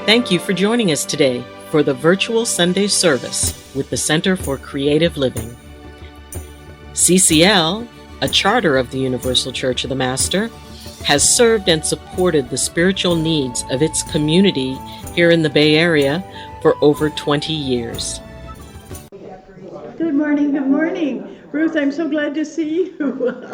Thank you for joining us today for the virtual Sunday service with the Center for Creative Living. CCL, a charter of the Universal Church of the Master, has served and supported the spiritual needs of its community here in the Bay Area for over 20 years. Good morning, good morning. Ruth, I'm so glad to see you.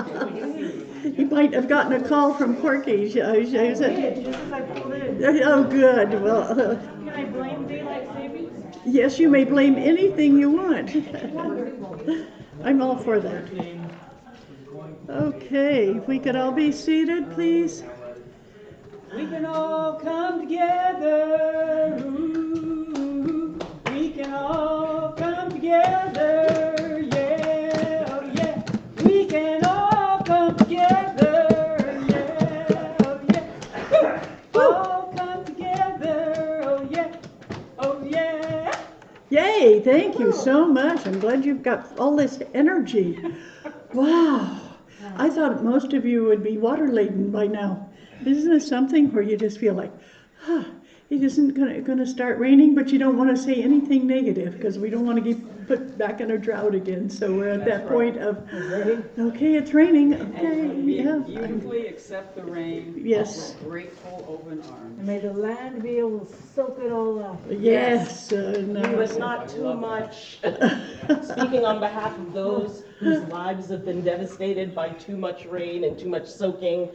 You might have gotten a call from Corky. Just as I pulled in. Oh, good. Well, Can I blame daylight savings? yes, you may blame anything you want. I'm all for that. Okay, if we could all be seated, please. We can all come together. Ooh, we can all come together. Yeah, oh yeah. We can all come together. Yeah, oh yeah. All come together. Oh yeah. Oh yeah. Yay, thank you so much. I'm glad you've got all this energy. Wow. I thought most of you would be water laden by now. Isn't this something where you just feel like, it isn't going to start raining, but you don't want to say anything negative because we don't want to get put back in a drought again. So we're at that point of, okay, it's raining. Okay, yeah. Beautifully accept the rain. Yes. With grateful open arms. And may the land be able to soak it all up. Yes. But not too much. Speaking on behalf of those whose lives have been devastated by too much rain and too much soaking,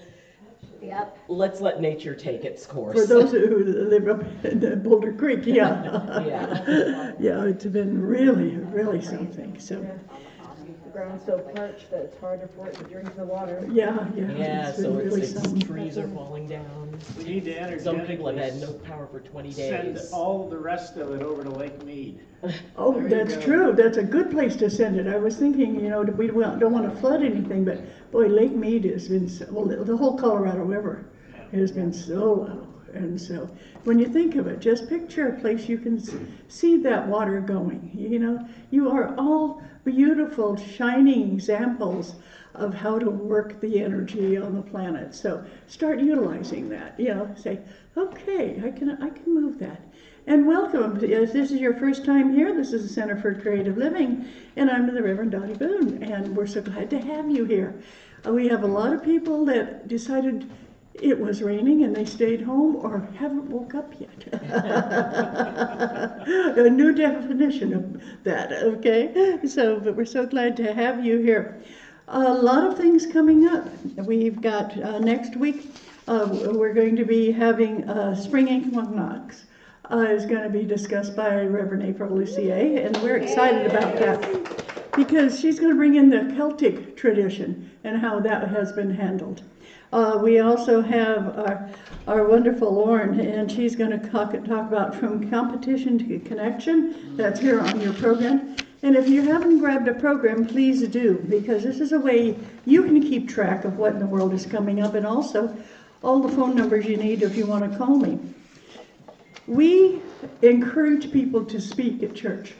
Yep. let's let nature take its course. For those who live up in Boulder Creek, yeah. Yeah. Yeah, it's been really, really something. So, The ground's so parched that it's harder for it to drink the water. yeah. Yeah, It's been so really it's something. trees are falling down. We need to Some people have had energetically no power for 20 send days. all the rest of it over to Lake Mead. Oh, There you that's go. true. That's a good place to send it. I was thinking, we don't want to flood anything, but boy, Lake Mead has been, the whole Colorado River has been so low. And so when you think of it, just picture a place you can see that water going. You are all beautiful, shining examples of how to work the energy on the planet. So start utilizing that. Say, okay, I can move that. And welcome. If this is your first time here, this is the Center for Creative Living, and I'm the Reverend Dottie Boone, and we're so glad to have you here. We have a lot of people that decided it was raining and they stayed home or haven't woke up yet. A new definition of that, okay? But we're so glad to have you here. A lot of things coming up. We've got next week, we're going to be having Spring Equinox. Is going to be discussed by Reverend April Lucier, and we're excited about that because she's going to bring in the Celtic tradition and how that has been handled. We also have our wonderful Lauren, and she's going to talk about from competition to connection. That's here on your program. And if you haven't grabbed a program, please do, because this is a way you can keep track of what in the world is coming up, and also all the phone numbers you need if you want to call me. We encourage people to speak at church.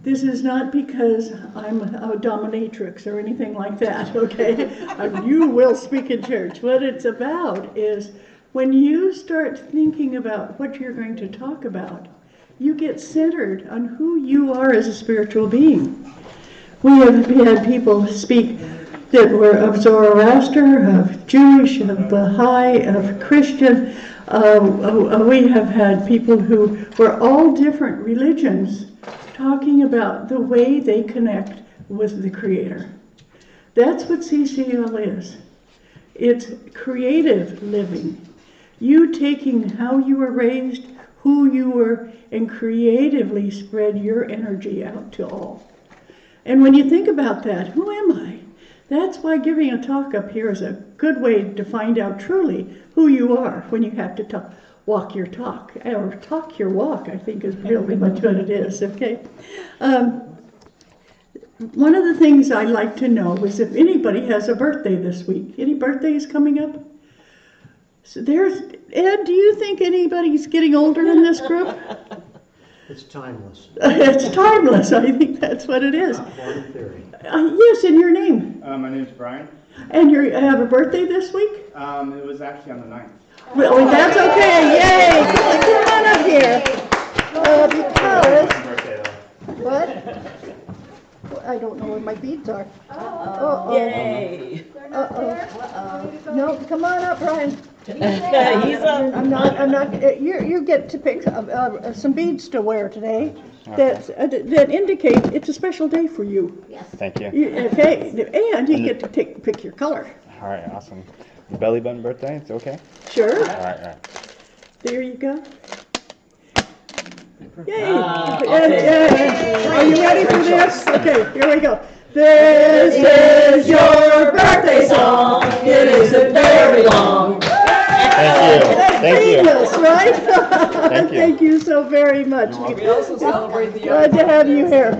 This is not because I'm a dominatrix or anything like that, okay? You will speak in church. What it's about is when you start thinking about what you're going to talk about, you get centered on who you are as a spiritual being. We have had people speak that were of Zoroaster, of Jewish, of Baha'i, of Christian. We have had people who were all different religions talking about the way they connect with the Creator. That's what CCL is. It's creative living. You taking how you were raised, who you were, and creatively spread your energy out to all. And when you think about that, who am I? That's why giving a talk up here is a good way to find out truly who you are when you have to walk your talk, or talk your walk, I think is really much what it is, okay? One of the things I like to know is if anybody has a birthday this week. Any birthdays coming up? So Ed, do you think anybody's getting older in this group? It's timeless. It's timeless. I think that's what it is. Born in theory. Yes, and your name? My name's Brian. And you have a birthday this week? It was actually on the 9th. Well, that's okay, yay! Come on up here. Because, what? I don't know where my beads are. Uh-oh. Yay! Uh-oh. No, come on up, Brian. He's up. I'm not, you get to pick some beads to wear today that indicate it's a special day for you. Thank you. Okay, and you get to pick your color. All right, awesome. Belly button birthday, it's okay? Sure, All right. there you go. Yay! Okay. Are you ready for this? Okay, here we go. This is your birthday song. It isn't very long. Thank you. Thank you. Seamless, right? Thank you. Thank you so very much. We also celebrate the other Glad to have you here.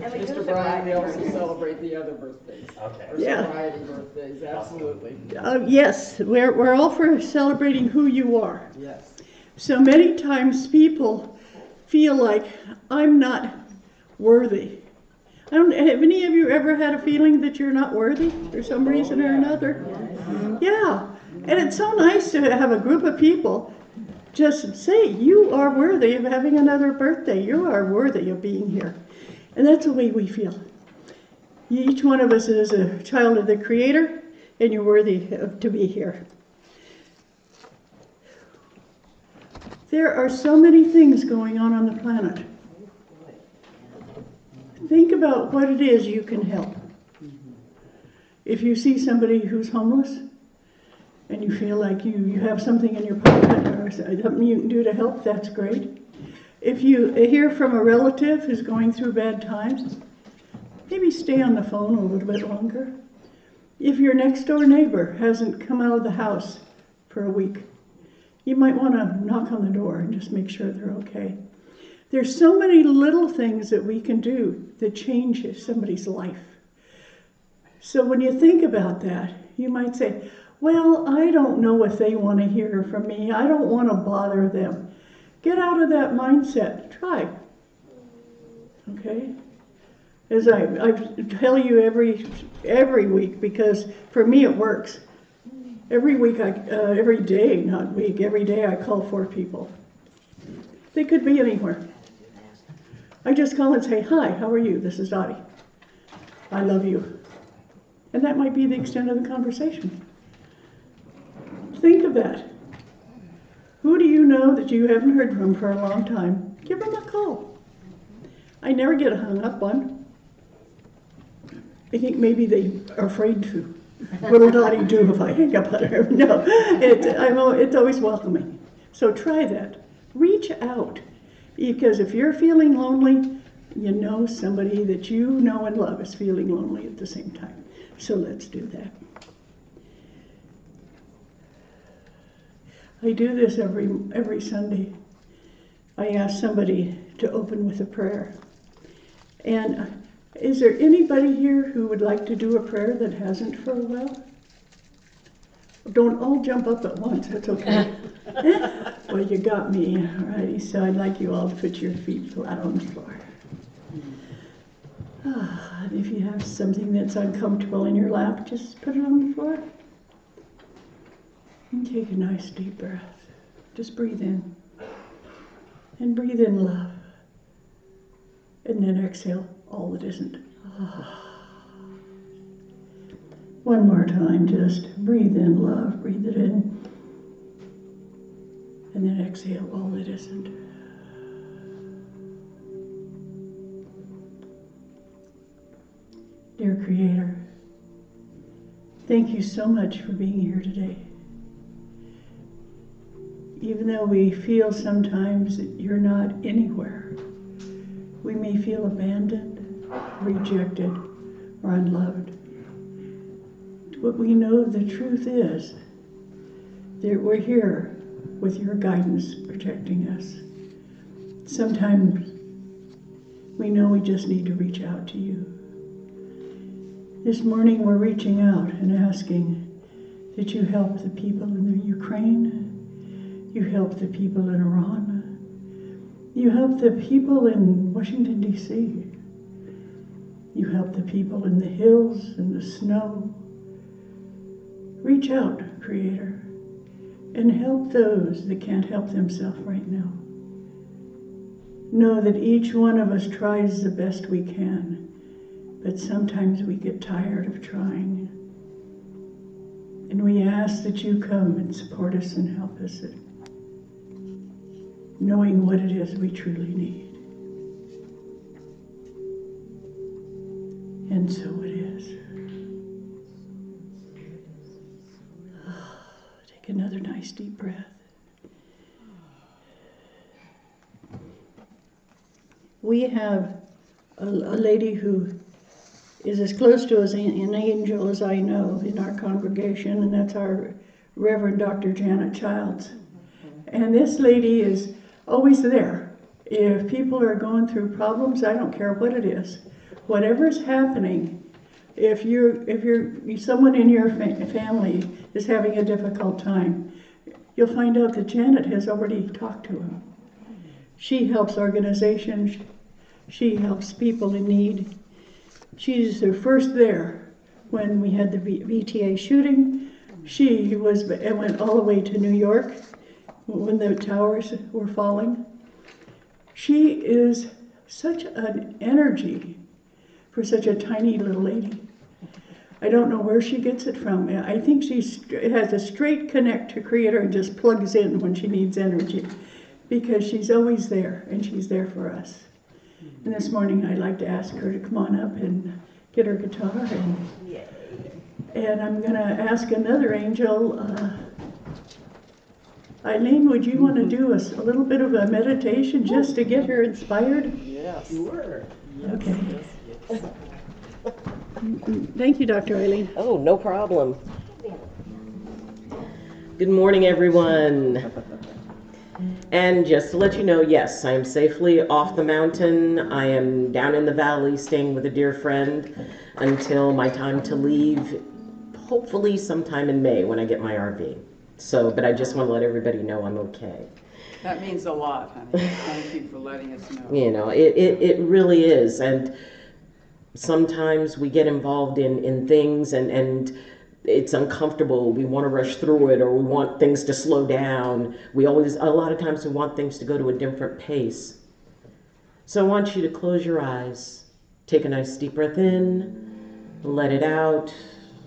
Mr. Brian, we also celebrate the other birthdays. Okay. Or Yeah. sobriety birthdays, absolutely. Yes, we're all for celebrating who you are. Yes. So many times people feel like I'm not worthy. Have any of you ever had a feeling that you're not worthy for some reason or another? Yeah, and it's so nice to have a group of people just say, you are worthy of having another birthday. You are worthy of being here. And that's the way we feel. Each one of us is a child of the Creator, and you're worthy to be here. There are so many things going on the planet. Think about what it is you can help. If you see somebody who's homeless and you feel like you have something in your pocket or something you can do to help, that's great. If you hear from a relative who's going through bad times, maybe stay on the phone a little bit longer. If your next door neighbor hasn't come out of the house for a week, you might want to knock on the door and just make sure they're okay. There's so many little things that we can do that change somebody's life. So when you think about that, you might say, well, I don't know if they want to hear from me. I don't want to bother them. Get out of that mindset. Try. Okay? As I tell you every week, because for me it works. Every day I call 4 people. They could be anywhere. I just call and say, hi, how are you? This is Dottie. I love you. And that might be the extent of the conversation. Think of that. Who do you know that you haven't heard from for a long time? Give them a call. I never get hung up on. I think maybe they are afraid to. What'll Dottie do if I hang up on her? No, it's always welcoming. So try that. Reach out. Because if you're feeling lonely, you know somebody that you know and love is feeling lonely at the same time. So let's do that. I do this every Sunday. I ask somebody to open with a prayer. And is there anybody here who would like to do a prayer that hasn't for a while? Don't all jump up at once, that's okay. Well, you got me, alrighty, so I'd like you all to put your feet flat on the floor. And if you have something that's uncomfortable in your lap, just put it on the floor. And take a nice deep breath. Just breathe in. And breathe in love. And then exhale all that isn't. One more time, just breathe in love, breathe it in. And then exhale all that isn't. Dear Creator, thank you so much for being here today. Even though we feel sometimes that you're not anywhere, we may feel abandoned, rejected, or unloved. But we know the truth is that we're here with your guidance protecting us. Sometimes we know we just need to reach out to you. This morning we're reaching out and asking that you help the people in the Ukraine, you help the people in Iran, you help the people in Washington, D.C., you help the people in the hills and the snow. Reach out, Creator, and help those that can't help themselves right now. Know that each one of us tries the best we can, but sometimes we get tired of trying. And we ask that you come and support us and help us in knowing what it is we truly need. And so it is. Take another nice deep breath. We have a lady who is as close to us an angel as I know in our congregation, and that's our Reverend Dr. Janet Childs. And this lady is always there. If people are going through problems, I don't care what it is, whatever's happening, if someone in your family is having a difficult time, you'll find out that Janet has already talked to them. She helps organizations. She helps people in need. She's the first there when we had the VTA shooting. She went all the way to New York when the towers were falling. She is such an energy for such a tiny little lady. I don't know where she gets it from. I think she has a straight connect to Creator and just plugs in when she needs energy, because she's always there, and she's there for us. And this morning I'd like to ask her to come on up and get her guitar. And I'm going to ask another angel. Eileen, would you want to do a little bit of a meditation just to get her inspired? Yes. Sure. Okay. Thank you, Dr. Eileen. Oh, no problem. Good morning, everyone. And just to let you know, yes, I am safely off the mountain. I am down in the valley staying with a dear friend until my time to leave, hopefully sometime in May when I get my RV. So, but I just want to let everybody know I'm okay. That means a lot, honey. Thank you for letting us know. You know, it really is. And sometimes we get involved in things and it's uncomfortable. We want to rush through it, or we want things to slow down. A lot of times we want things to go to a different pace. So I want you to close your eyes, take a nice deep breath in, let it out.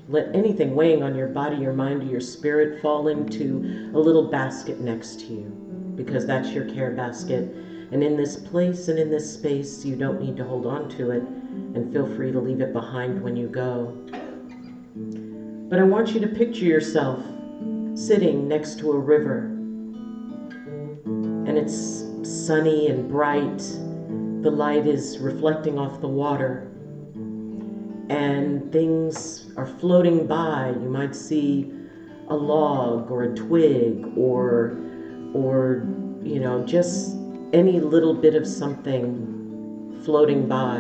Let anything weighing on your body, your mind, or your spirit fall into a little basket next to you, because that's your care basket. And in this place and in this space, you don't need to hold on to it, and feel free to leave it behind when you go. But I want you to picture yourself sitting next to a river, and it's sunny and bright. The light is reflecting off the water, and things are floating by. You might see a log or a twig or you know, just any little bit of something floating by.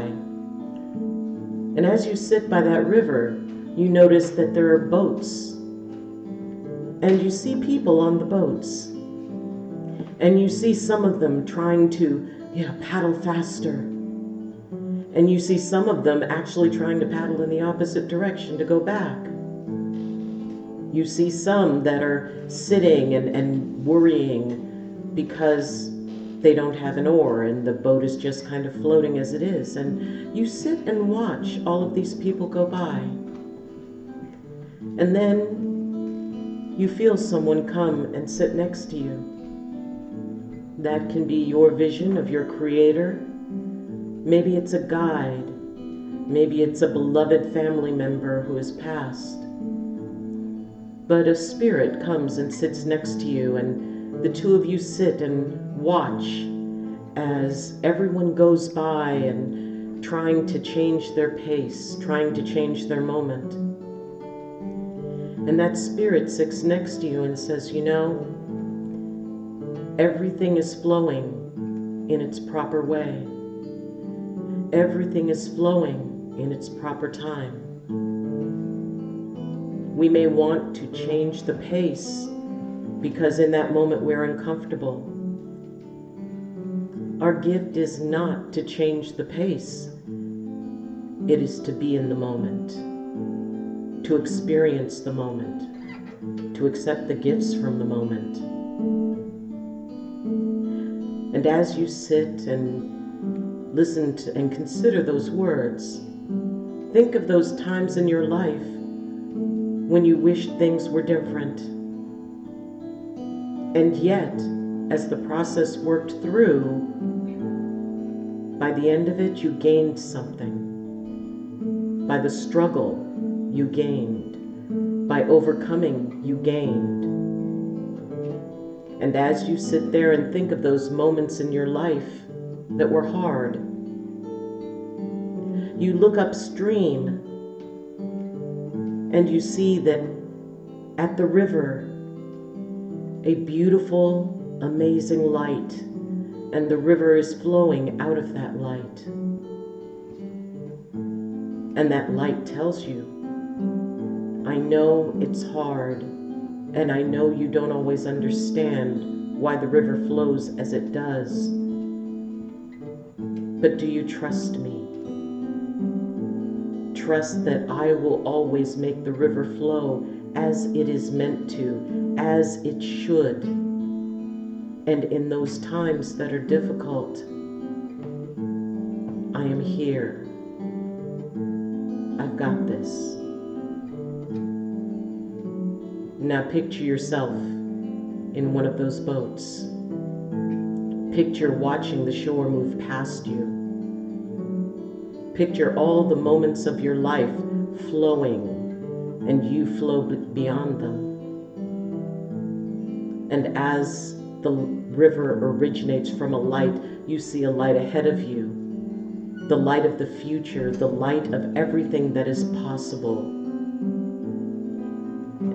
And as you sit by that river, you notice that there are boats, and you see people on the boats, and you see some of them trying to paddle faster, and you see some of them actually trying to paddle in the opposite direction to go back. You see some that are sitting and worrying because they don't have an oar and the boat is just kind of floating as it is. And you sit and watch all of these people go by. And then you feel someone come and sit next to you. That can be your vision of your Creator. Maybe it's a guide. Maybe it's a beloved family member who has passed. But a spirit comes and sits next to you, and the two of you sit and watch as everyone goes by and trying to change their pace, trying to change their moment. And that spirit sits next to you and says, you know, everything is flowing in its proper way. Everything is flowing in its proper time. We may want to change the pace because in that moment we're uncomfortable. Our gift is not to change the pace. It is to be in the moment, to experience the moment, to accept the gifts from the moment. And as you sit and listen to and consider those words, think of those times in your life when you wished things were different. And yet, as the process worked through, by the end of it, you gained something. By the struggle, you gained. By overcoming, you gained. And as you sit there and think of those moments in your life that were hard, you look upstream and you see that at the river, a beautiful, amazing light, and the river is flowing out of that light. And that light tells you, I know it's hard, and I know you don't always understand why the river flows as it does. But do you trust me? Trust that I will always make the river flow as it is meant to, as it should. And in those times that are difficult, I am here. I've got this. Now picture yourself in one of those boats. Picture watching the shore move past you. Picture all the moments of your life flowing, and you flow beyond them. And as the river originates from a light, you see a light ahead of you, the light of the future, the light of everything that is possible.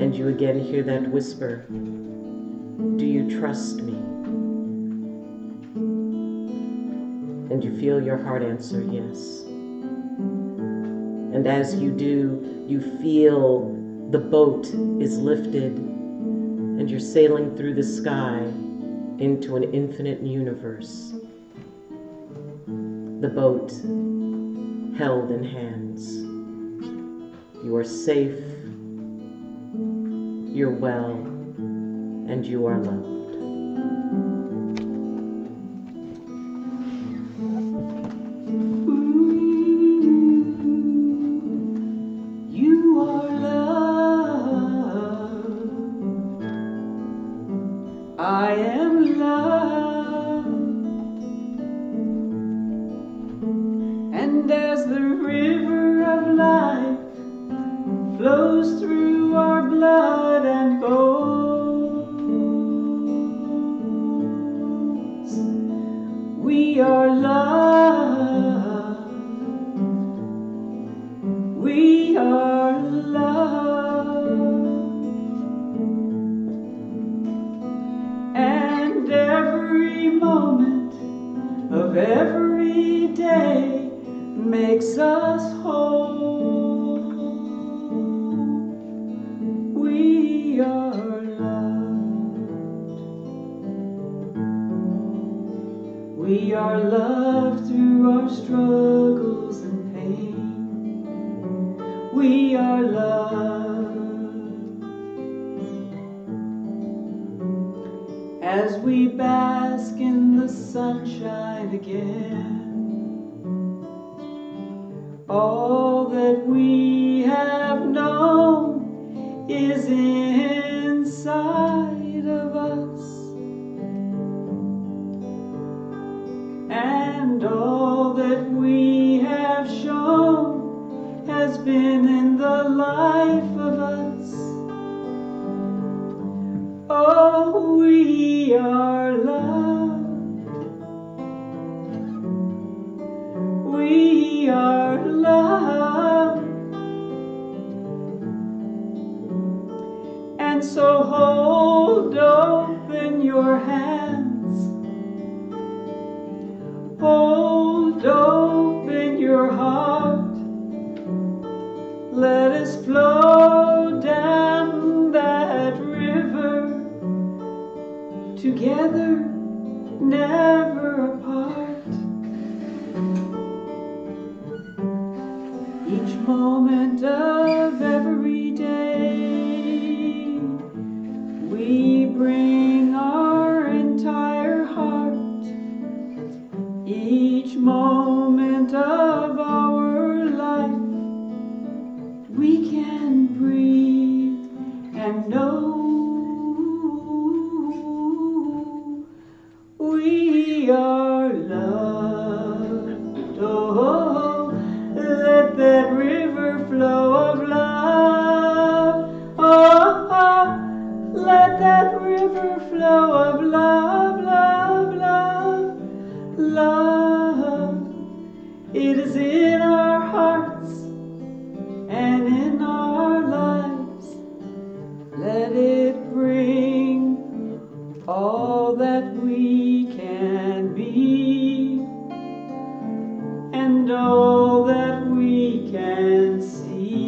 And you again hear that whisper, do you trust me? And you feel your heart answer yes. And as you do, you feel the boat is lifted and you're sailing through the sky into an infinite universe. The boat held in hands. You are safe, you're well, and you are loved. You are loved. I am loved. And as the river of life flows through our blood and bones, we are loved. We are loved. And every moment of every day makes us whole. We are loved. We are loved through our struggles and pain. We are loved as we bask in the sunshine again. All that we have known is inside of us, and all that we have shown has been in the life of us. Oh, we are loved. We are loved. And so hold open your hands. Hold open your heart. Let us flow down that river, together, never apart. Each moment of every day bring our entire heart, each moment of our life. We can breathe and know we are loved. Oh, let that river flow of love. Oh, let that river flow of love, love, love, love. It is in our hearts and in our lives. Let it bring all that we can be and all that we can see.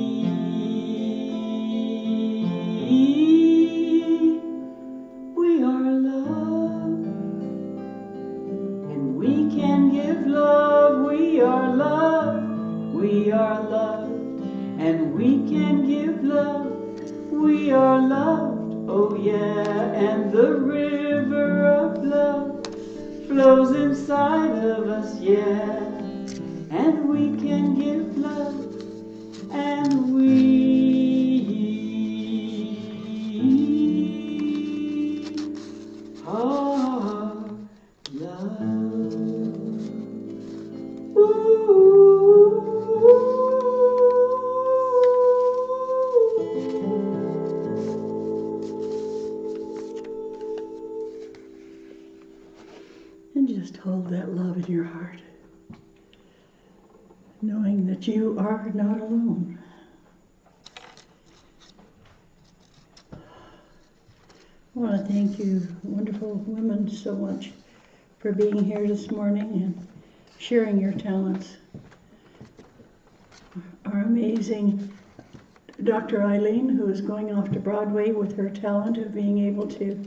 We are love, and we can give love. We are love, we are loved, and we can give love. We are loved, oh yeah, and the river of love flows inside of us, yeah, and we can give love, and we are love. And just hold that love in your heart, knowing that you are not alone. I want to thank you, wonderful women, so much for being here this morning and sharing your talents. Our amazing Dr. Eileen, who is going off to Broadway with her talent of being able to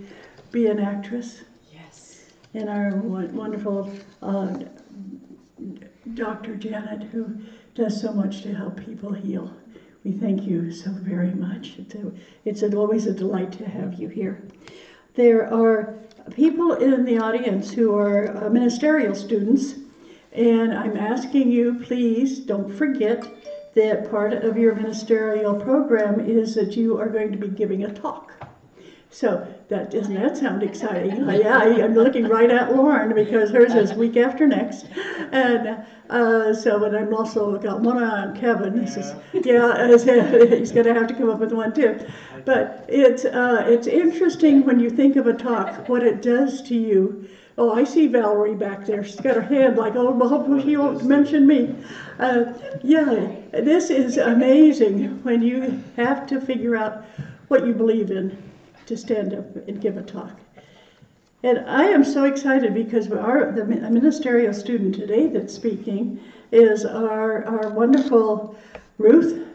be an actress. Yes. And our wonderful Dr. Janet, who does so much to help people heal. We thank you so very much. It's always a delight to have you here. There are people in the audience who are ministerial students, and I'm asking you, please don't forget that part of your ministerial program is that you are going to be giving a talk. So doesn't that sound exciting? Yeah, I'm looking right at Lauren because hers is week after next, and but I'm also got one eye on Kevin. This is he's going to have to come up with one too. But it's interesting when you think of a talk, what it does to you. Oh, I see Valerie back there. She's got her hand like, oh, I hope she won't mention me. This is amazing when you have to figure out what you believe in to stand up and give a talk. And I am so excited because the ministerial student today that's speaking is our wonderful Ruth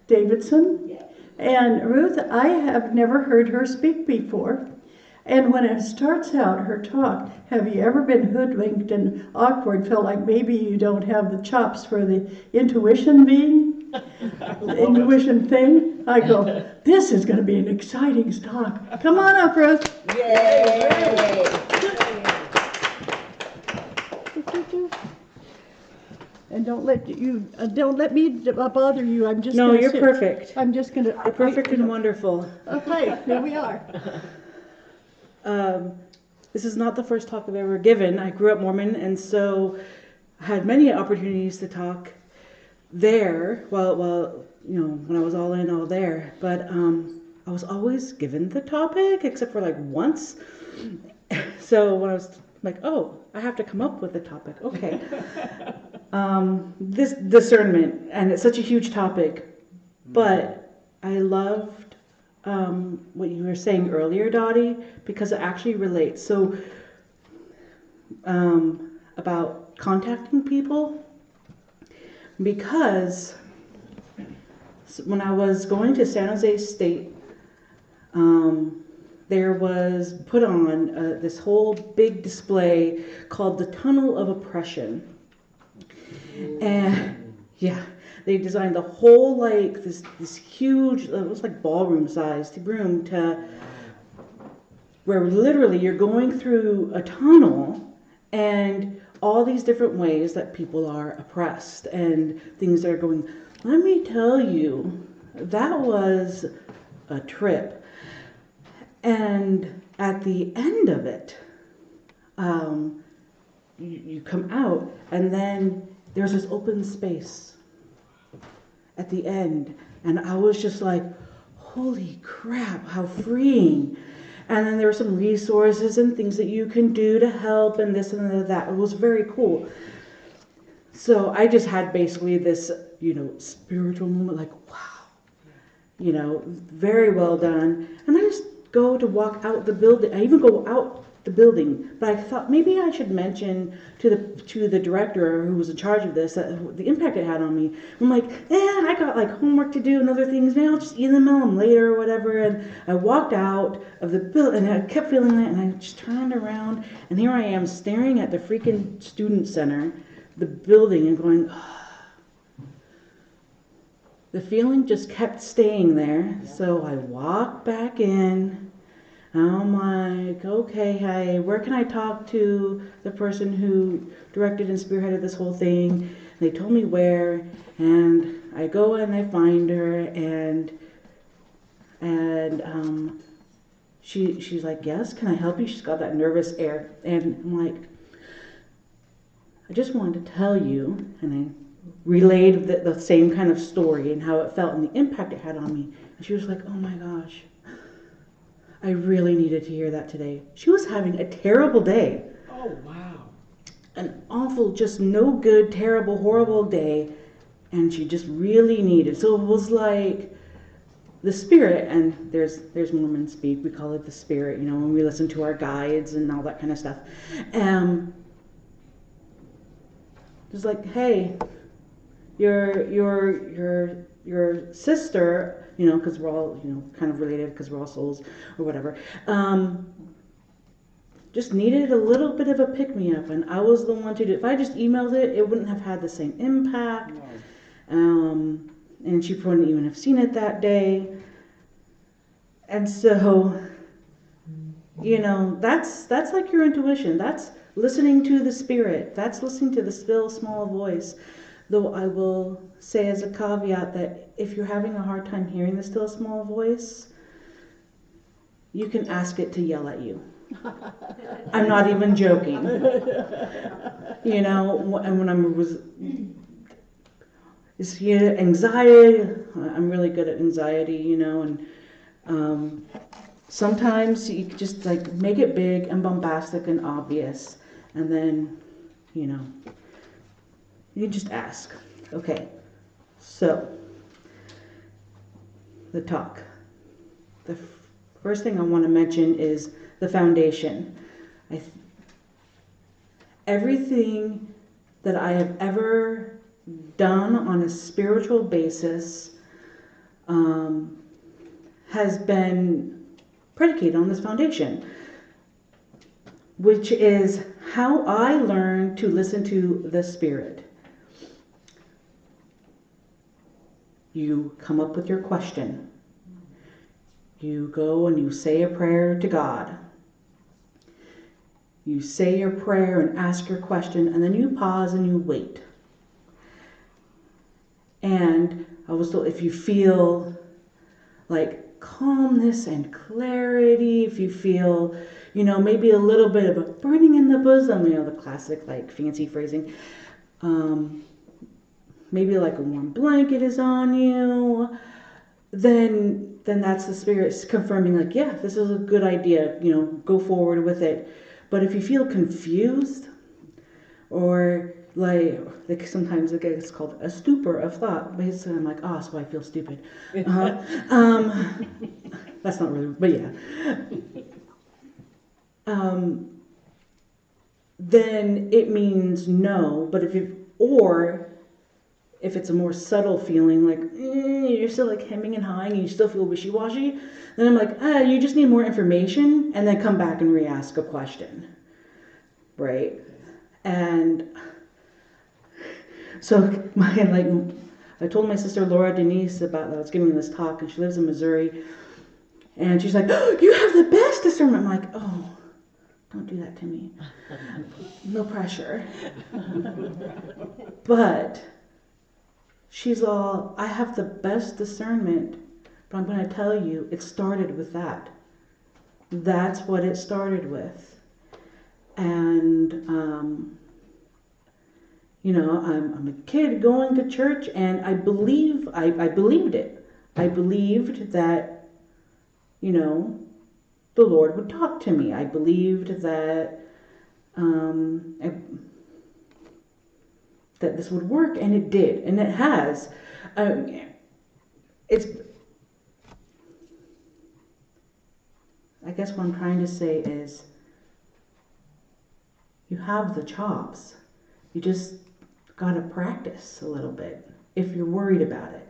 Davidson. And Ruth, I have never heard her speak before. And when it starts out, her talk, have you ever been hoodwinked and awkward, felt like maybe you don't have the chops for the intuition thing? I go, this is going to be an exciting talk. Come on up, Ruth. Yay! And don't let me bother you. I'm just No, gonna you're sit. perfect. I'm just gonna. You're perfect and wonderful. Okay, here we are. This is not the first talk I've ever given. I grew up Mormon, and so I had many opportunities to talk there. Well, when I was all in, all there. But I was always given the topic, except for like once. So when I was like, oh, I have to come up with a topic. Okay. This discernment, and it's such a huge topic, but I loved what you were saying earlier, Dottie, because it actually relates. So about contacting people, because when I was going to San Jose State, there was put on this whole big display called the Tunnel of Oppression. And yeah, they designed the whole this huge, it was like ballroom sized room where literally you're going through a tunnel and all these different ways that people are oppressed and things that are going. Let me tell you, that was a trip. And at the end of it, you come out, and then there's this open space at the end. And I was just like, holy crap, how freeing. And then there were some resources and things that you can do to help and this and that. It was very cool. So I just had basically this, spiritual moment, like, wow, very well done. And I just go to walk out the building. I even go out the building, but I thought maybe I should mention to the director who was in charge of this the impact it had on me. I'm like, I got like homework to do and other things. Maybe I'll just email them later or whatever. And I walked out of the building, and I kept feeling that, and I just turned around, and here I am staring at the freaking student center, the building, and going. The feeling just kept staying there, so I walked back in. I'm like, okay, hey, where can I talk to the person who directed and spearheaded this whole thing? They told me where, and I go and I find her, and she's like, yes, can I help you? She's got that nervous air, and I'm like, I just wanted to tell you, and I relayed the same kind of story and how it felt and the impact it had on me. And she was like, oh my gosh, I really needed to hear that today. She was having a terrible day. Oh, wow. An awful, just no good, terrible, horrible day. And she just really needed. So it was like the spirit, and there's Mormon speak, we call it the spirit, when we listen to our guides and all that kind of stuff. Just like, hey, your sister, because we're all, kind of related because we're all souls or whatever, just needed a little bit of a pick-me-up, and I was the one to do it. If I just emailed it, it wouldn't have had the same impact, and she wouldn't even have seen it that day. And so, that's like your intuition. That's listening to the spirit. That's listening to the still small voice. Though I will say as a caveat that if you're having a hard time hearing the still small voice, you can ask it to yell at you. I'm not even joking. And when it's anxiety, I'm really good at anxiety, and sometimes you just like make it big and bombastic and obvious, and then, you just ask. Okay, so the talk. The first thing I want to mention is the foundation. Everything that I have ever done on a spiritual basis has been predicated on this foundation, which is how I learned to listen to the Spirit. You come up with your question. You go and you say a prayer to God. You say your prayer and ask your question, and then you pause and you wait. And I was told, if you feel like calmness and clarity, if you feel, maybe a little bit of a burning in the bosom, the classic like fancy phrasing, maybe like a warm blanket is on you, then that's the Spirit confirming like, yeah, this is a good idea, go forward with it. But if you feel confused, or like sometimes it gets called a stupor of thought, basically I'm like, so I feel stupid. That's not really, but yeah. Then it means no. But if it's a more subtle feeling, like you're still like hemming and hawing and you still feel wishy-washy, then I'm like, you just need more information, and then come back and re-ask a question, right? And so I told my sister Laura Denise about that I was giving this talk, and she lives in Missouri, And she's like, oh, you have the best discernment. I'm like, oh, don't do that to me. No pressure. But she's all, I have the best discernment, but I'm going to tell you, it started with that. That's what it started with. And, I'm a kid going to church, and I believed it. I believed that, the Lord would talk to me. I believed that that this would work, and it did, and it has. It's. I guess what I'm trying to say is, you have the chops. You just gotta practice a little bit if you're worried about it.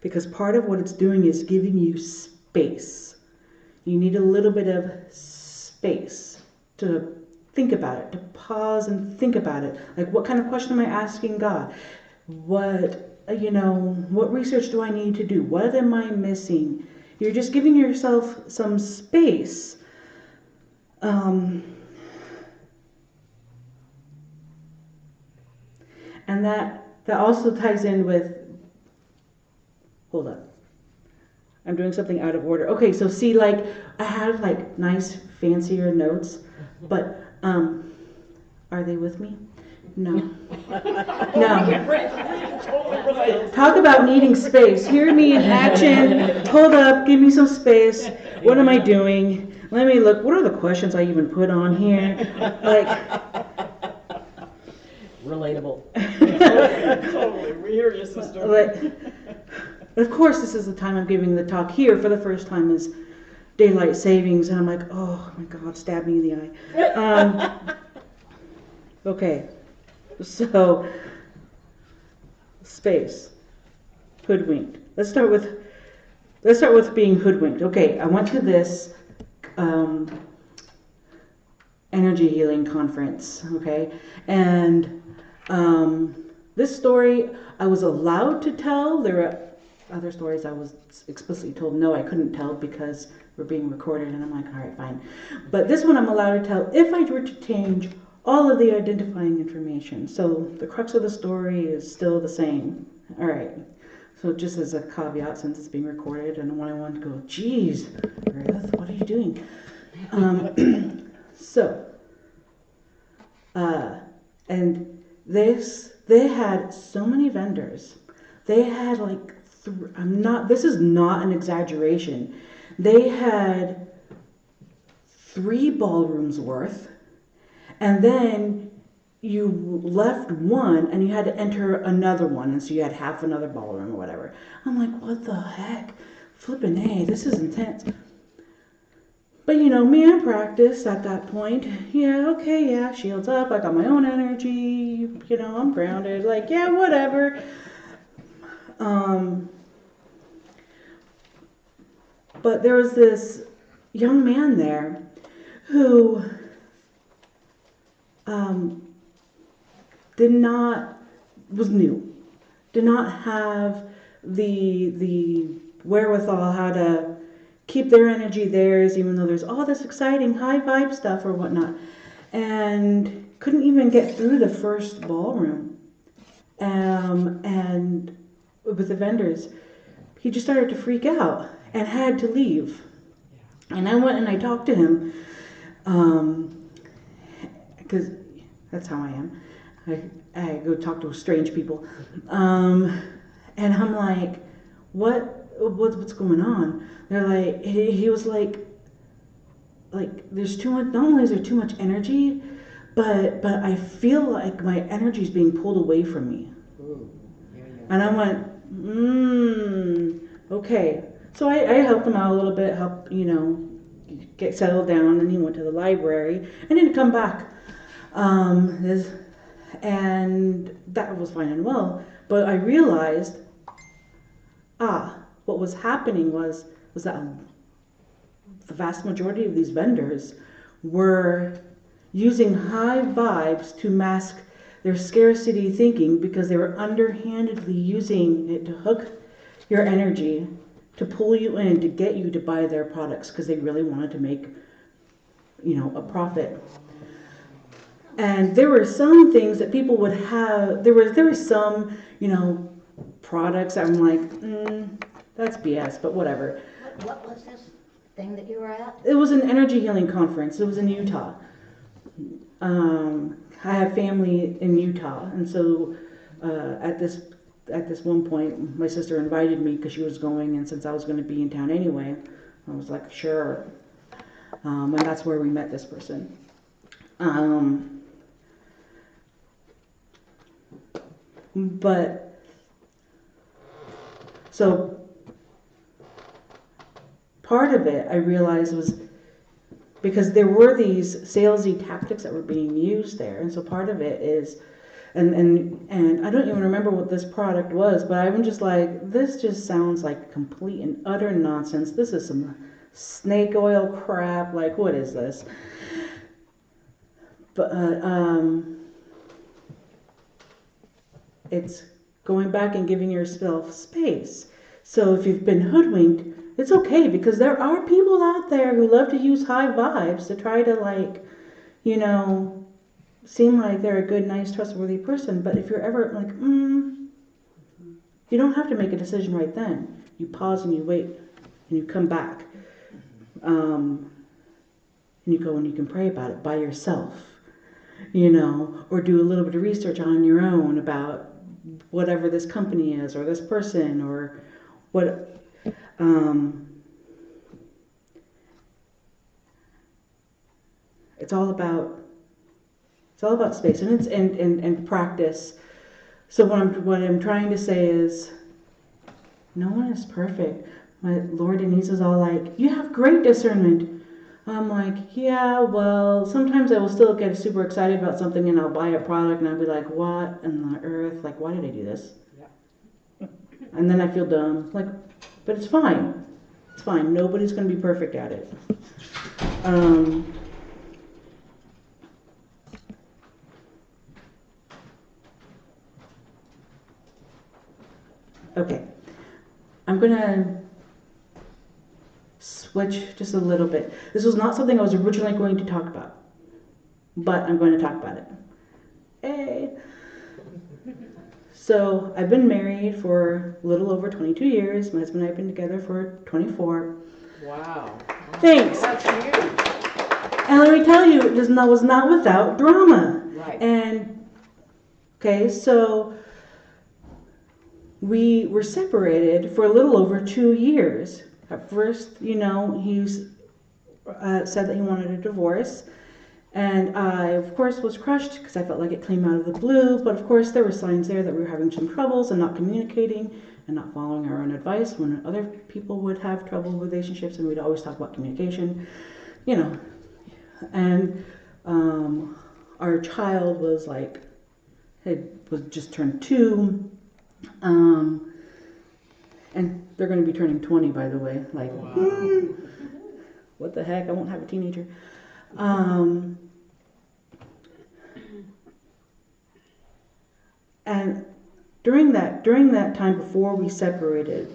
Because part of what it's doing is giving you space. You need a little bit of space to think about it, to pause and think about it. Like, what kind of question am I asking God? What research do I need to do? What am I missing? You're just giving yourself some space. And that also ties in with, hold up, I'm doing something out of order. Okay, so see, like, I have like nice fancier notes, but are they with me? No. No. Talk about needing space. Hear me in action. Hold up, give me some space. What am I doing? Let me look. What are the questions I even put on here? Like, Relatable. Totally, we hear you, sister. like, of course, this is the time I'm giving the talk here for the first time is daylight savings, and I'm like, oh my God, stab me in the eye. Okay, so space, hoodwinked. Let's start with being hoodwinked. Okay, I went to this energy healing conference. Okay, and this story I was allowed to tell. There are other stories I was explicitly told no, I couldn't tell because we're being recorded, and I'm like, all right, fine. But this one I'm allowed to tell if I were to change all of the identifying information. So the crux of the story is still the same. All right. So just as a caveat, since it's being recorded, and I want to go, geez, Ruth, what are you doing? And they had so many vendors. They had like, this is not an exaggeration. They had 3 ballrooms worth, and then you left one and you had to enter another one, and so you had half another ballroom or whatever. I'm like, what the heck? Flippin' A, this is intense. But me in practice at that point, shields up, I got my own energy, I'm grounded, like, yeah, whatever. But there was this young man there who was new, did not have the wherewithal how to keep their energy theirs, even though there's all this exciting high vibe stuff or whatnot, and couldn't even get through the first ballroom. And with the vendors, he just started to freak out and had to leave. And I went and I talked to him, because that's how I am. I go talk to strange people, and I'm like, what's going on? They're like, he was like there's too much. Not only is there too much energy, but I feel like my energy is being pulled away from me. Ooh, yeah. And I went, okay. So I helped him out a little bit, get settled down, and he went to the library and didn't come back. And that was fine and well. But I realized, what was happening was that the vast majority of these vendors were using high vibes to mask their scarcity thinking, because they were underhandedly using it to hook your energy to pull you in, to get you to buy their products because they really wanted to make, a profit. And there were some things that people would have, there was some, products that I'm like, that's BS, but whatever. What was this thing that you were at? It was an energy healing conference. It was in Utah. I have family in Utah, and so at this one point, my sister invited me because she was going, and since I was going to be in town anyway, I was like, sure. And that's where we met this person. But so part of it I realized was because there were these salesy tactics that were being used there, and so part of it is, and I don't even remember what this product was, but I'm just like, this just sounds like complete and utter nonsense. This is some snake oil crap. Like, what is this? But it's going back and giving yourself space. So if you've been hoodwinked, it's okay, because there are people out there who love to use high vibes to try to, seem like they're a good, nice, trustworthy person. But if you're ever like, you don't have to make a decision right then. You pause and you wait and you come back. And you go and you can pray about it by yourself, or do a little bit of research on your own about whatever this company is or this person or what. It's all about space, and it's and practice. So what I'm trying to say is, no one is perfect. My Lord Denise is all like, you have great discernment. I'm like, yeah, well, sometimes I will still get super excited about something and I'll buy a product and I'll be like, what in the earth? Like, why did I do this? Yeah. And then I feel dumb. Like, but it's fine. It's fine. Nobody's going to be perfect at it. Okay. I'm going to switch just a little bit. This was not something I was originally going to talk about, but I'm going to talk about it. Hey. So I've been married for a little over 22 years. My husband and I have been together for 24. Wow. Thanks. That's huge. And let me tell you, it was not without drama. Right. And, okay, so we were separated for a little over 2 years. At first, he said that he wanted a divorce. And I, of course, was crushed because I felt like it came out of the blue. But, of course, there were signs there that we were having some troubles and not communicating and not following our own advice when other people would have trouble with relationships. And we'd always talk about communication, And our child was just turned 2. And they're going to be turning 20, by the way. Like, wow. What the heck? I won't have a teenager. And during that time before we separated,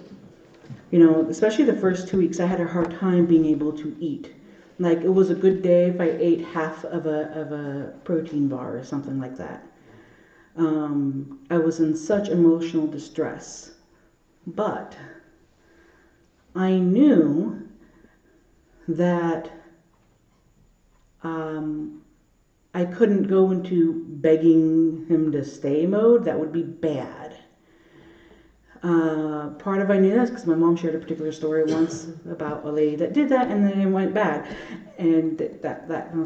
especially the first 2 weeks, I had a hard time being able to eat. Like, it was a good day if I ate half of a protein bar or something like that. I was in such emotional distress. But I knew that I couldn't go into begging him to stay mode. That would be bad. Part of I knew this because my mom shared a particular story once about a lady that did that and then it went bad. And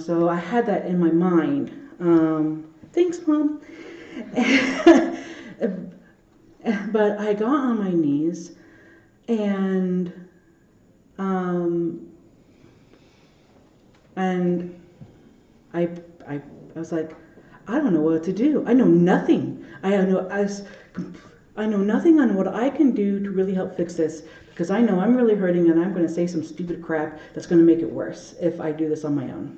so I had that in my mind. Thanks, Mom. But I got on my knees and I was like, I don't know what to do. I know nothing. I know nothing on what I can do to really help fix this, because I know I'm really hurting and I'm going to say some stupid crap that's going to make it worse if I do this on my own.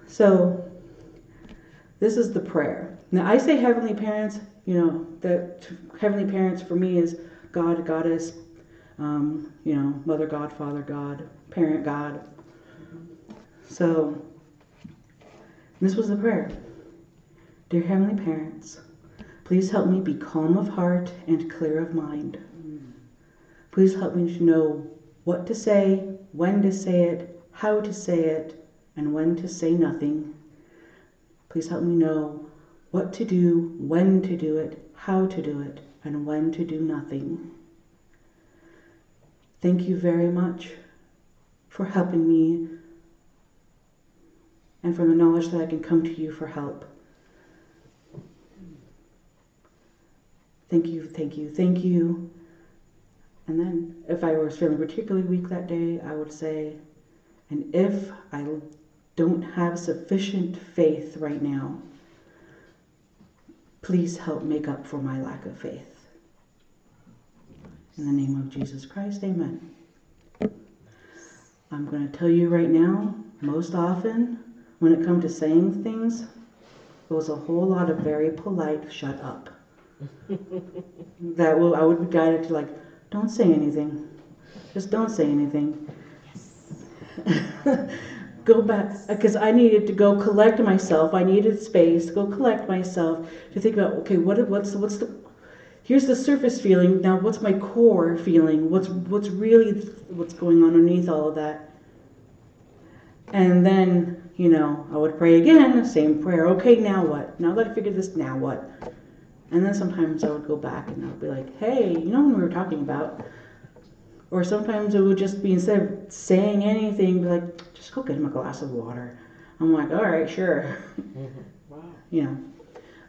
So this is the prayer. Now I say Heavenly Parents, that Heavenly Parents for me is God, Goddess, Mother God, Father God, Parent God. So this was the prayer. Dear Heavenly Parents, please help me be calm of heart and clear of mind. Please help me to know what to say, when to say it, how to say it, and when to say nothing. Please help me know what to do, when to do it, how to do it, and when to do nothing. Thank you very much for helping me and for the knowledge that I can come to you for help. Thank you, thank you, thank you. And then if I was feeling particularly weak that day, I would say, and if I don't have sufficient faith right now, please help make up for my lack of faith. In the name of Jesus Christ, amen. I'm going to tell you right now, most often, when it comes to saying things, there was a whole lot of very polite shut up. I would be guided to like, don't say anything. Just don't say anything. Go back, because I needed to go collect myself. I needed space to go collect myself to think about, okay, what's the, here's the surface feeling. Now, what's my core feeling? What's going on underneath all of that? And then, I would pray again, same prayer. Okay, now what? Now that I figured this, now what? And then sometimes I would go back and I would be like, hey, when we were talking about? Or sometimes it would just be, instead of saying anything, be like, just go get him a glass of water. I'm like, all right, sure. Wow.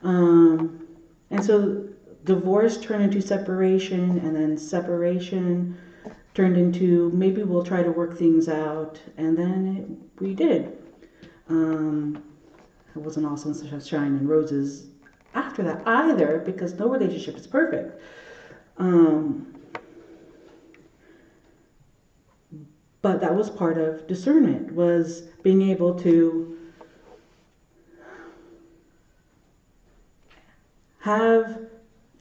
And so divorce turned into separation, and then separation turned into maybe we'll try to work things out, and then we did. It wasn't all sunshine and roses after that either, because no relationship is perfect. But that was part of discernment, was being able to have,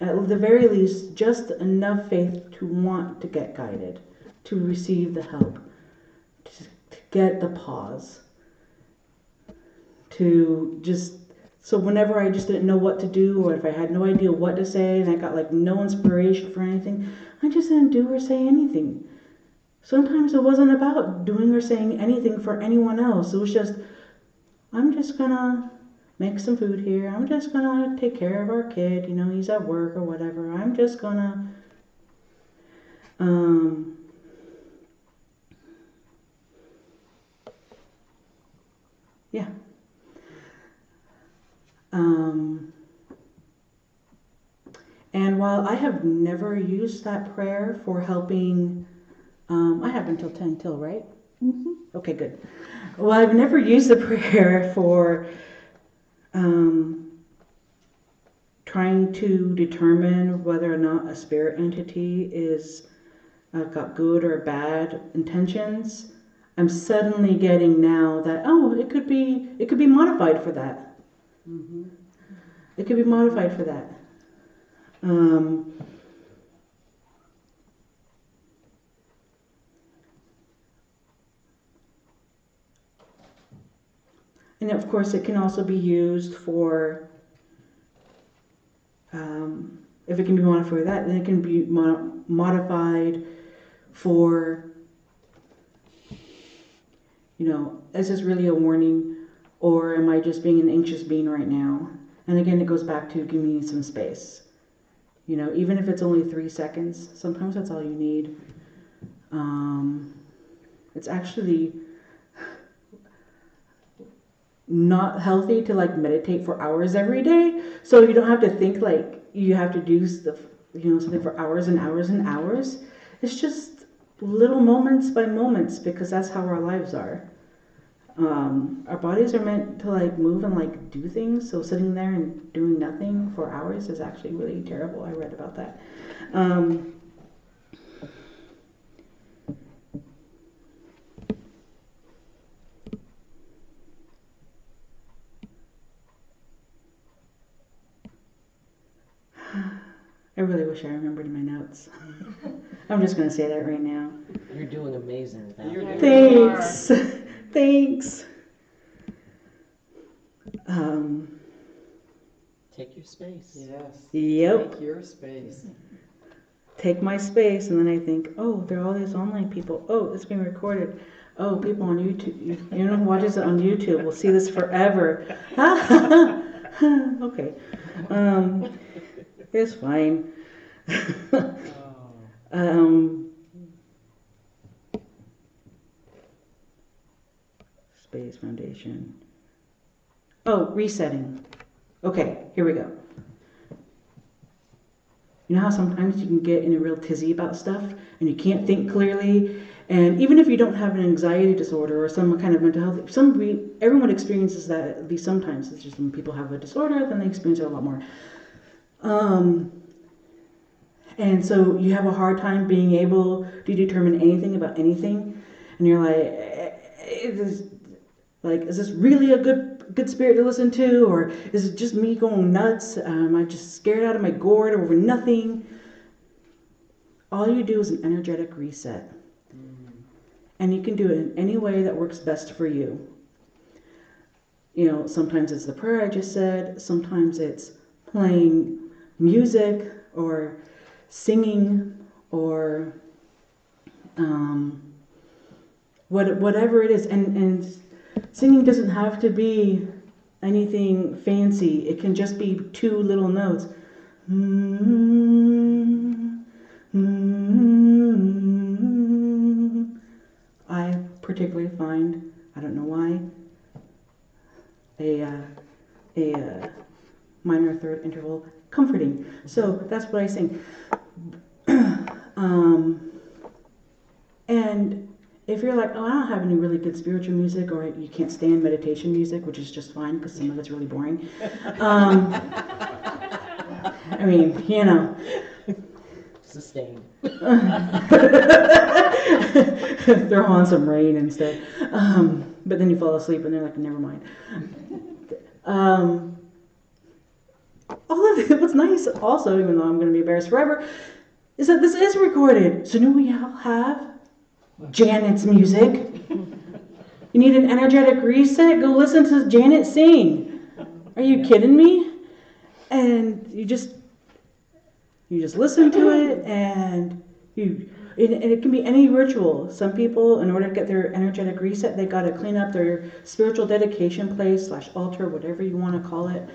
at the very least, just enough faith to want to get guided, to receive the help, to get the pause, to just, so whenever I just didn't know what to do, or if I had no idea what to say, and I got like no inspiration for anything, I just didn't do or say anything. Sometimes it wasn't about doing or saying anything for anyone else. It was just, I'm just gonna make some food here. I'm just gonna take care of our kid. He's at work or whatever. I'm just gonna, yeah. And while I have never used that prayer for helping, I have until 10 till, right? Mm-hmm. Okay, good. Well, I've never used the prayer for trying to determine whether or not a spirit entity is got good or bad intentions. I'm suddenly getting now that, it could be modified for that. Mm-hmm. It could be modified for that. And of course, it can also be used for, if it can be modified for that, then it can be modified for, is this really a warning, or am I just being an anxious being right now? And again, it goes back to give me some space. Even if it's only 3 seconds, sometimes that's all you need. It's actually not healthy to meditate for hours every day, so you don't have to think you have to do stuff, something for hours and hours and hours. It's just little moments by moments, because that's how our lives are. Our bodies are meant to move and do things, so sitting there and doing nothing for hours is actually really terrible. I read about that. I really wish I remembered in my notes. I'm just going to say that right now. You're doing amazing, Val. Thanks. Thanks. Take your space. Yes. Yep. Take your space. Take my space, and then I think, oh, there are all these online people. Oh, it's being recorded. Oh, people on YouTube. You know who watches it on YouTube will see this forever. Okay. It's fine. Space Foundation. Oh, resetting. Okay, here we go. You know how sometimes you can get in a real tizzy about stuff and you can't think clearly? And even if you don't have an anxiety disorder or some kind of mental health, everyone experiences that at least sometimes. It's just when people have a disorder, then they experience it a lot more. And so you have a hard time being able to determine anything about anything. And you're like, is this really a good spirit to listen to? Or is it just me going nuts? Am I just scared out of my gourd over nothing? All you do is an energetic reset. And you can do it in any way that works best for you. You know, sometimes it's the prayer I just said. Sometimes it's playing music or singing or whatever it is. And singing doesn't have to be anything fancy. It can just be two little notes. I particularly find, I don't know why, a minor third interval comforting. So that's what I sing. And if you're like, oh, I don't have any really good spiritual music, or you can't stand meditation music, which is just fine because some of it's really boring. I mean, you know. Sustained. Throw on some rain instead. But then you fall asleep and they're like, never mind. All of it, what's nice also, even though I'm going to be embarrassed forever, is that this is recorded. So now we all have Janet's music. You need an energetic reset? Go listen to Janet sing. Are you kidding me? And you just listen to it, and it can be any ritual. Some people, in order to get their energetic reset, they got to clean up their spiritual dedication place / altar, whatever you want to call it.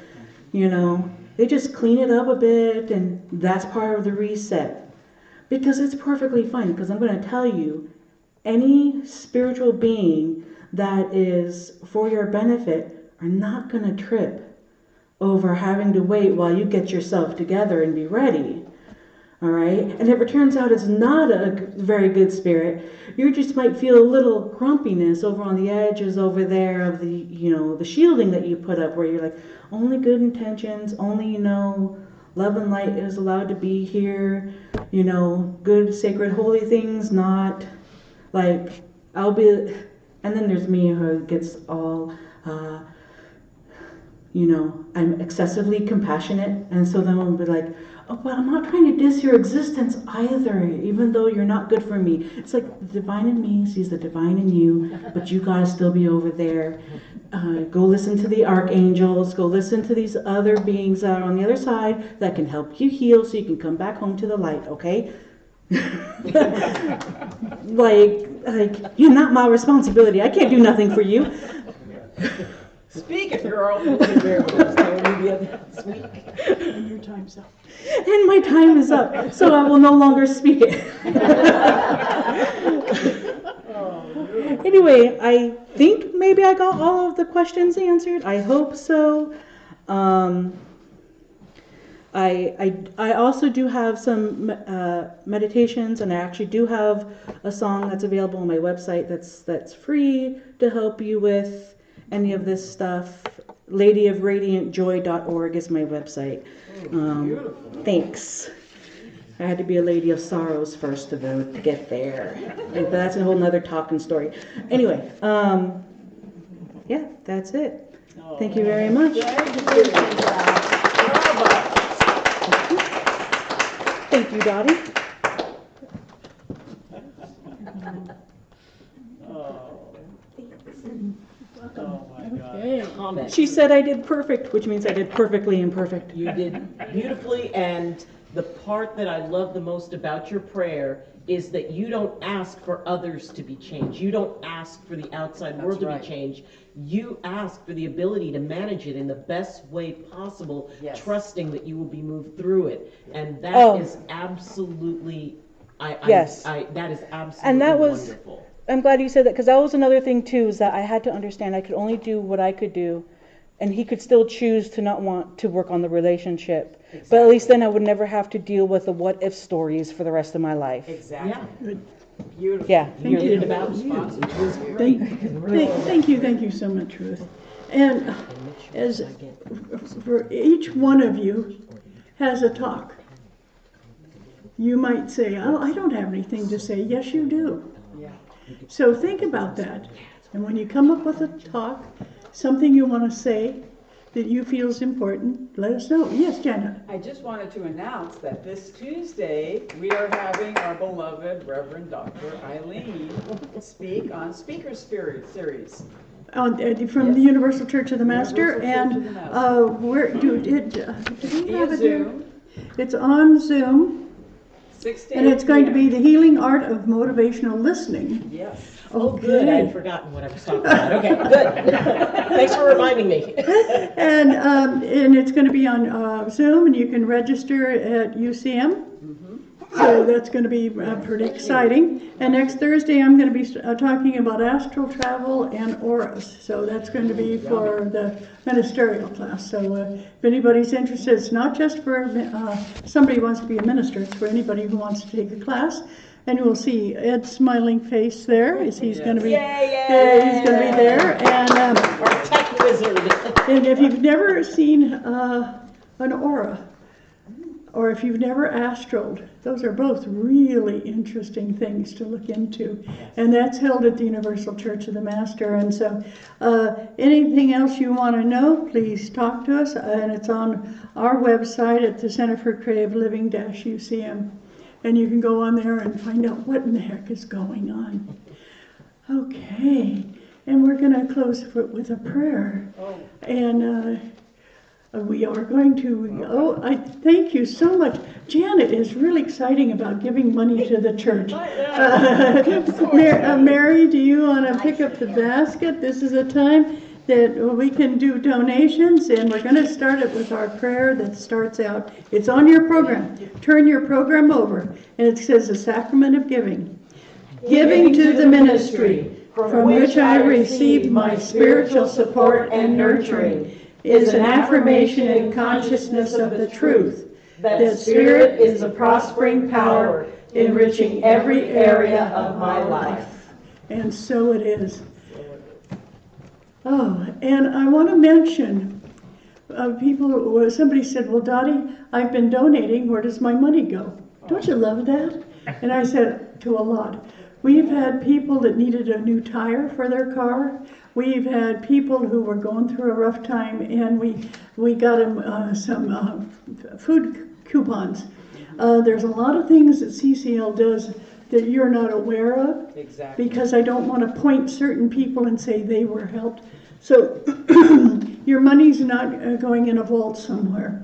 You know, they just clean it up a bit, and that's part of the reset. Because it's perfectly fine, because I'm going to tell you, any spiritual being that is for your benefit are not going to trip over having to wait while you get yourself together and be ready. All right? And if it turns out it's not a very good spirit, you just might feel a little grumpiness over on the edges over there of the, you know, the shielding that you put up, where you're like, only good intentions, only, you know, love and light is allowed to be here, you know, good, sacred, holy things, not like, I'll be, and then there's me who gets all, you know, I'm excessively compassionate, and so then I'll be like, oh, but I'm not trying to diss your existence either, even though you're not good for me. It's like the divine in me sees the divine in you, but you gotta still be over there. Go listen to the archangels, go listen to these other beings that are on the other side that can help you heal so you can come back home to the light, okay? like, you're not my responsibility. I can't do nothing for you. Speak it, girl. This week. And your time's up. And my time is up, so I will no longer speak it. Anyway, I think maybe I got all of the questions answered. I hope so. I also do have some meditations, and I actually do have a song that's available on my website that's free to help you with any of this stuff. ladyofradiantjoy.org is my website. Thanks. I had to be a lady of sorrows first to get there. But that's a whole nother talking story. Anyway, yeah, that's it. Thank you very much. Thank you, Dottie. Oh my God. Okay. Comment. She said I did perfect, which means I did perfectly imperfect. You did beautifully, and the part that I love the most about your prayer is that you don't ask for others to be changed. You don't ask for the outside world to be changed. You ask for the ability to manage it in the best way possible, trusting that you will be moved through it. And that is absolutely, that is absolutely And that was, wonderful. I'm glad you said that, because that was another thing too, is that I had to understand I could only do what I could do, and he could still choose to not want to work on the relationship. Exactly. But at least then I would never have to deal with the what if stories for the rest of my life. Exactly. Yeah. Beautiful. Yeah. Thank you. Thank you so much, Ruth. And as for each one of you has a talk. You might say, oh, I don't have anything to say. Yes, you do. Yeah. So think about that. And when you come up with a talk, something you want to say that you feel is important, let us know. Yes, Janet. I just wanted to announce that this Tuesday, we are having our beloved Reverend Dr. Eileen speak on Speaker Series. From the Universal Church of the Master. And where did we have it there? Zoom. It's on Zoom. 6 to 8 And it's going to be p.m. the healing art of motivational listening. Yes. Oh, good. I had forgotten what I was talking about. Okay, good. Thanks for reminding me. And it's going to be on Zoom, and you can register at UCM. So that's going to be pretty exciting. And next Thursday, I'm going to be talking about astral travel and auras. So that's going to be for the ministerial class. So if anybody's interested, it's not just for somebody who wants to be a minister. It's for anybody who wants to take a class. And you will see Ed's smiling face there. He's going to be, he's going to be there. And our tech wizard. And if you've never seen an aura, or if you've never astraled, those are both really interesting things to look into. And that's held at the Universal Church of the Master. And so anything else you want to know, please talk to us. And it's on our website at the Center for Creative Living UCM. And you can go on there and find out what in the heck is going on. Okay. And we're going to close with a prayer. And we are going to, I thank you so much. Janet is really exciting about giving money to the church. Mary, do you want to pick up the basket? This is a time that we can do donations, and we're going to start it with our prayer that starts out. It's on your program. Turn your program over, and it says the sacrament of giving. Giving to the ministry, from which I receive my spiritual support and nurturing, is an affirmation and consciousness of the truth that Spirit is a prospering power enriching every area of my life. And so it is. Oh, and I want to mention, somebody said, well, Dottie, I've been donating, where does my money go? Don't you love that? And I said, to a lot. We've had people that needed a new tire for their car. We've had people who were going through a rough time, and we got them some food coupons. There's a lot of things that CCL does that you're not aware of. Exactly. Because I don't want to point certain people and say they were helped. So your money's not going in a vault somewhere.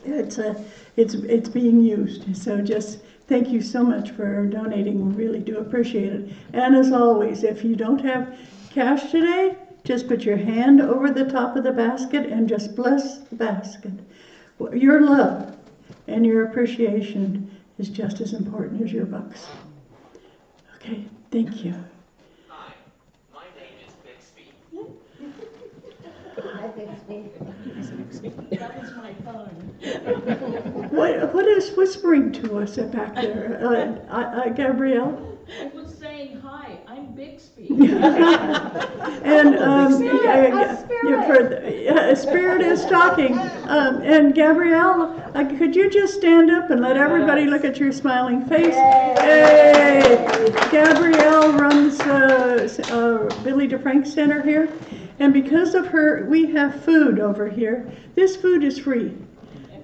It's being used. So just thank you so much for donating. We really do appreciate it. And as always, if you don't have cash today, just put your hand over the top of the basket and just bless the basket. Your love and your appreciation is just as important as your bucks. Okay, thank you. Hi, my name is Bixby. Hi, Bixby. That was my phone. What is whispering to us back there? Gabrielle? I was saying, hi, I'm Bixby. And Spirit is talking. And Gabrielle, could you just stand up and let everybody look at your smiling face? Hey! Gabrielle runs Billy DeFrank Center here. And because of her, we have food over here. This food is free.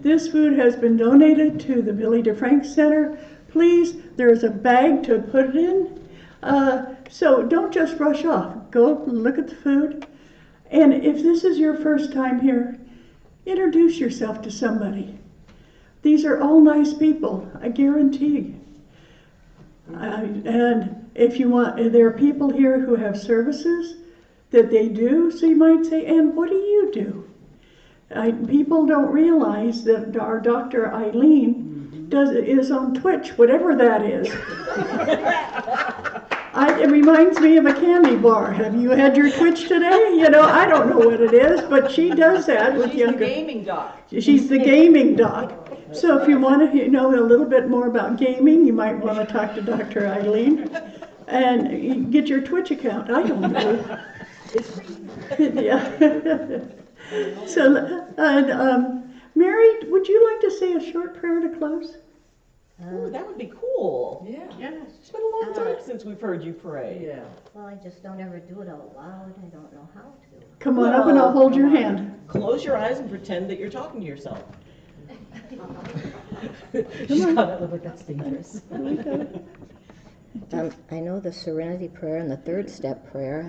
This food has been donated to the Billy DeFrank Center. Please, there's a bag to put it in. So don't just rush off. Go look at the food. And if this is your first time here, introduce yourself to somebody. These are all nice people, I guarantee. And if you want, there are people here who have services that they do, so you might say, and what do you do? People don't realize that our Dr. Eileen is on Twitch, whatever that is. It reminds me of a candy bar. Have you had your Twitch today? You know, I don't know what it is, but she does that with younger. She's the gaming doc. She's the gaming doc. So if you want to know a little bit more about gaming, you might want to talk to Dr. Eileen and get your Twitch account. I don't know. Yeah. So, Mary, would you like to say a short prayer to close? Ooh, that would be cool. Yeah. It's been a long time since we've heard you pray. Yeah. Well, I just don't ever do it out loud. I don't know how to. Come on up and I'll hold your hand. Close your eyes and pretend that you're talking to yourself. She's got it, but that's dangerous. I know the Serenity Prayer and the third step prayer.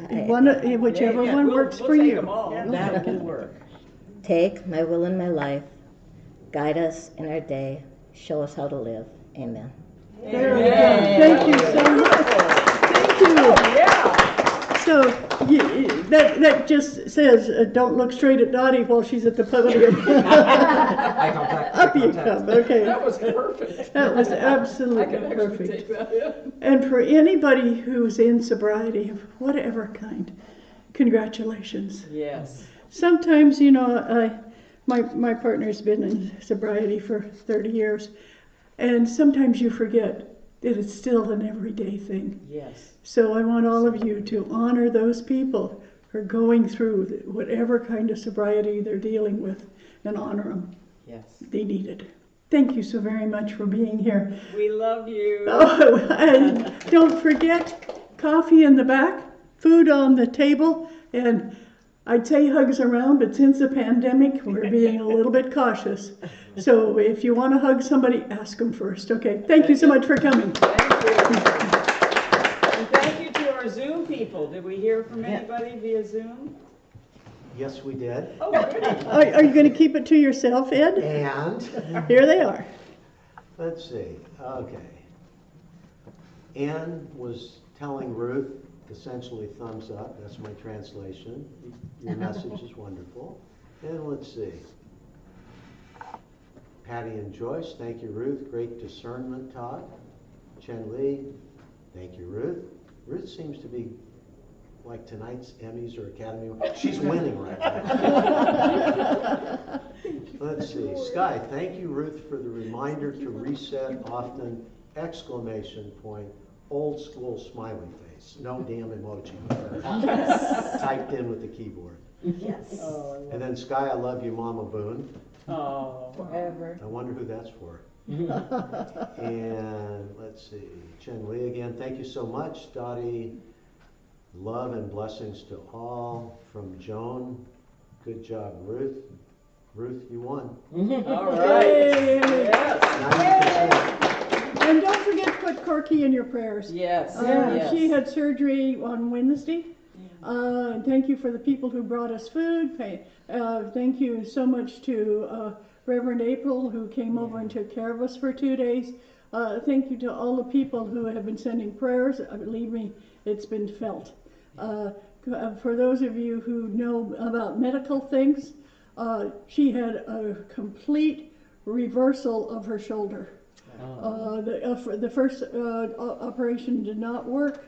Whichever one works for you. That will work. Take my will in my life, guide us in our day, show us how to live. Amen. There we go. Thank you so much. Thank you. Yeah. So that just says, don't look straight at Dottie while she's at the podium. Eye contact. Up you come. Okay. That was perfect. That was I absolutely can actually perfect. take that in. And for anybody who's in sobriety of whatever kind, congratulations. Yes. Sometimes, my partner's been in sobriety for 30 years, and sometimes you forget that it's still an everyday thing. Yes. So I want all of you to honor those people who are going through whatever kind of sobriety they're dealing with, and honor them. Yes. They need it. Thank you so very much for being here. We love you. Oh, and don't forget, coffee in the back, food on the table, and I'd say hugs around, but since the pandemic, we're being a little bit cautious. So if you want to hug somebody, ask them first. Okay, thank you so much for coming. Thank you. And thank you to our Zoom people. Did we hear from anybody via Zoom? Yes, we did. Oh, good. Are you going to keep it to yourself, Ed? And, Here they are. let's see, okay. Ann was telling Ruth, essentially thumbs up, that's my translation. Your message is wonderful. And let's see. Patty and Joyce, thank you, Ruth. Great discernment talk. Chen Lee, thank you, Ruth. Ruth seems to be like tonight's Emmys or Academy. She's winning right now. Let's see. Sky, thank you, Ruth, for the reminder to reset often, exclamation point, old school smiley face. No damn emoji. Typed in with the keyboard. Yes. And then Sky, I love you, Mama Boone. Oh, Forever. I wonder who that's for. And let's see, Chen Li again, thank you so much. Dottie, love and blessings to all. From Joan, good job, Ruth. Ruth, you won. all right. Yes. 90%. And don't forget to put Corky in your prayers. Yes. Yes. She had surgery on Wednesday. Thank you for the people who brought us food. Thank you so much to Reverend April, who came over and took care of us for 2 days. Thank you to all the people who have been sending prayers. Believe me, it's been felt. For those of you who know about medical things, she had a complete reversal of her shoulder. The first operation did not work,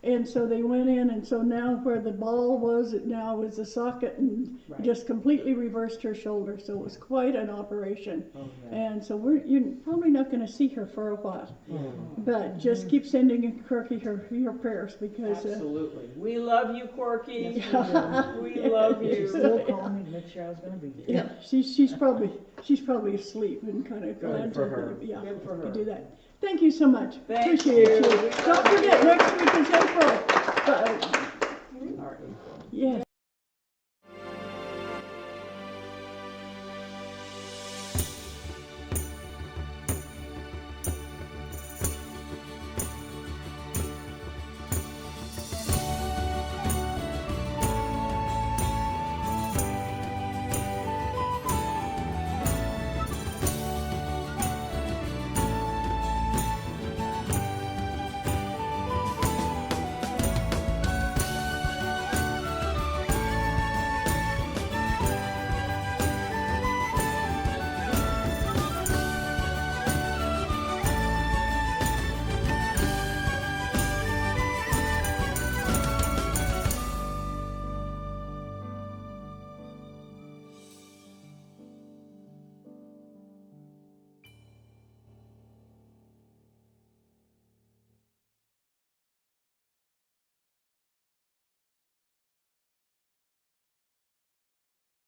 and so they went in, and so now where the ball was, it now is a socket, and just completely reversed her shoulder. So it was quite an operation. And so you're probably not going to see her for a while. But just keep sending Corky your prayers, because Absolutely. We love you, Corky. Yeah. We love She you. still called me to make sure I was gonna be here. yeah, she's probably asleep and kind of glad for her. Yeah, Good for her. to do that. Thank you so much. Thank Appreciate you. you. Don't forget, next week is April. Our April. Yeah.